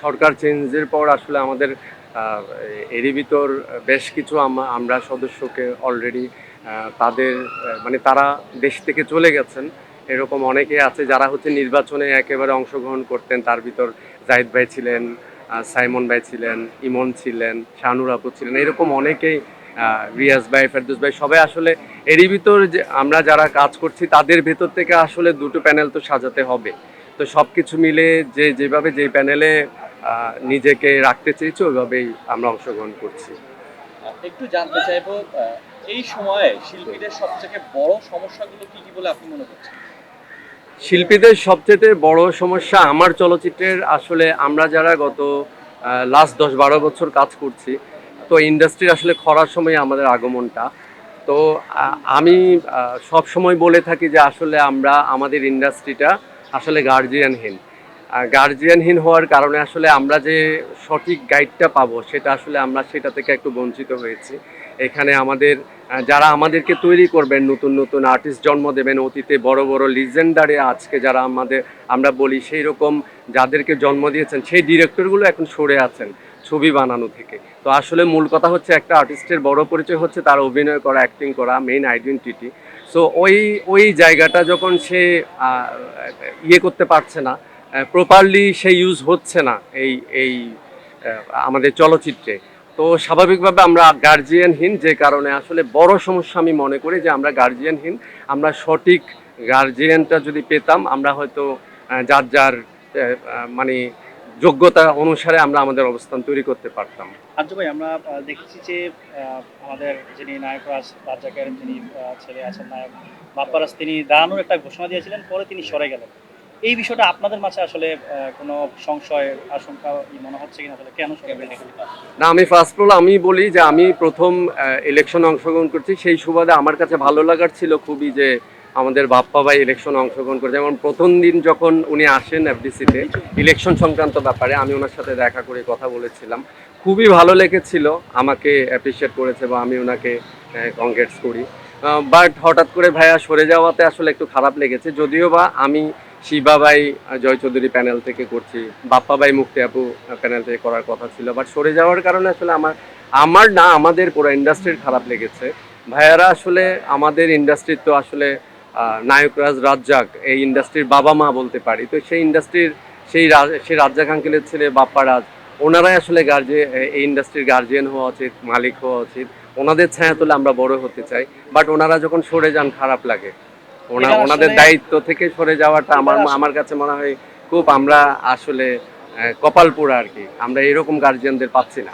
সরকার চেঞ্জের পর আসলে আমাদের এরই ভিতর বেশ কিছু আমরা সদস্যকে অলরেডি তাদের মানে তারা দেশ থেকে চলে গেছেন। এরকম অনেকে আছে যারা হচ্ছে নির্বাচনে একেবারে অংশগ্রহণ করতেন। তার ভিতর জাহিদ ভাই ছিলেন, সাইমন ভাই ছিলেন, ইমন ছিলেন, শাহানুর আপু ছিলেন। এরকম অনেকেই রিয়াজ ভাই, ফেরদৌস ভাই সবাই আসলে এরই ভিতর যে আমরা যারা কাজ করছি তাদের ভেতর থেকে আসলে দুটো প্যানেল তো সাজাতে হবে। তো সব কিছু মিলে যেভাবে যেই প্যানেলে নিজেকে রাখতে চেয়েছি ওইভাবেই আমরা অংশগ্রহণ করছি। একটু জানতে চাইবো এই সময়ে শিল্পীদের সবথেকে বড় সমস্যাগুলো কি কি বলে আপনি মনে করছেন? শিল্পীদের সবচেয়ে বড় সমস্যা আমার চলচ্চিত্রের আসলে আমরা যারা গত লাস্ট 10-12 বছর কাজ করছি, তো ইন্ডাস্ট্রির আসলে খরার সময় আমাদের আগমনটা। তো আমি সব সময় বলে থাকি যে আসলে আমরা আমাদের ইন্ডাস্ট্রিটা আসলে গার্জিয়ানহীন। গার্জিয়ানহীন হওয়ার কারণে আসলে আমরা যে সঠিক গাইডটা পাবো সেটা আসলে আমরা সেটা থেকে একটু বঞ্চিত হয়েছি। এখানে আমাদের যারা আমাদেরকে তৈরি করবেন, নতুন নতুন আর্টিস্ট জন্ম দেবেন, অতীতে বড় বড় লিজেন্ডারি আজকে যারা আমরা বলি সেই রকম যাদেরকে জন্ম দিয়েছেন সেই ডিরেক্টরগুলো এখন সরে আছেন ছবি বানানো থেকে। তো আসলে মূল কথা হচ্ছে একটা আর্টিস্টের বড় পরিচয় হচ্ছে তার অভিনয় করা, অ্যাক্টিং করা, মেইন আইডেন্টিটি। সো ওই জায়গাটা যখন সে ইয়ে করতে পারছে না, প্রপারলি সে ইউজ হচ্ছে না এই এই আমাদের চলচ্চিত্রে, তো স্বাভাবিকভাবে আমরা গার্জিয়ানহীন, যে কারণে আসলে বড় সমস্যা আমি মনে করি যে আমরা গার্জিয়ানহীন। আমরা সঠিক গার্জিয়ানটা যদি পেতাম আমরা হয়তো যার যার মানে যোগ্যতা অনুসারে আমরা আমাদের অবস্থান তৈরি করতে পারতাম। আঞ্জু ভাই, আমরা দেখেছি যে আমাদের যিনি নায়ক রাজ্জাকের যিনি ছেলে আছেন নায়ক বাপ্পারাজ, তিনি দাঁড়ানোর একটা ঘোষণা দিয়েছিলেন, পরে তিনি সরে গেলেন। এই বিষয়টা আপনাদের মাঝে আসলে কোনো সংশয় আশঙ্কা মনে হচ্ছে কিনা, আসলে কেন সরে গেলেন? না, আমি ফার্স্ট অফ অল আমি বলি যে আমি প্রথম ইলেকশনে অংশগ্রহণ করছি, সেই সুবাদে আমার কাছে ভালো লাগার ছিল খুবই যে আমাদের বাপ্পা ভাই ইলেকশনে অংশগ্রহণ করে। যেমন প্রথম দিন যখন উনি আসেন এফডিসিতে ইলেকশন সংক্রান্ত ব্যাপারে, আমি ওনার সাথে দেখা করে কথা বলেছিলাম, খুবই ভালো লেগেছিল, আমাকে অ্যাপ্রিসিয়েট করেছে বা আমি ওনাকে কংগ্রেটস করি। বাট হঠাৎ করে ভাইয়া সরে যাওয়াতে আসলে একটু খারাপ লেগেছে। যদিও বা আমি শিবা ভাই জয় চৌধুরী প্যানেল থেকে করছি, বাপ্পা ভাই মুক্তি আপু প্যানেল থেকে করার কথা ছিল, বাট সরে যাওয়ার কারণে আসলে আমার না আমাদের পুরো ইন্ডাস্ট্রির খারাপ লেগেছে। ভাইয়ারা আসলে আমাদের ইন্ডাস্ট্রির তো আসলে নায়করাজ রাজ্জাক এই ইন্ডাস্ট্রির বাবা মা বলতে পারি। তো সেই ইন্ডাস্ট্রির সেই রাজ্জাক আঙ্কেলের ছেলে বাপ্পারাজ, ওনারাই আসলে এই ইন্ডাস্ট্রির গার্জিয়ান হওয়া উচিত, মালিক হওয়া উচিত। ওনাদের ছায়া তুলে আমরা বড় হতে চাই, বাট ওনারা যখন সরে যান খারাপ লাগে। ওনাদের দায়িত্ব থেকে সরে যাওয়াটা আমার কাছে মনে হয় খুব, আমরা আসলে কপাল পোড়া আর কি, আমরা এরকম গার্জিয়ানদের পাচ্ছি না।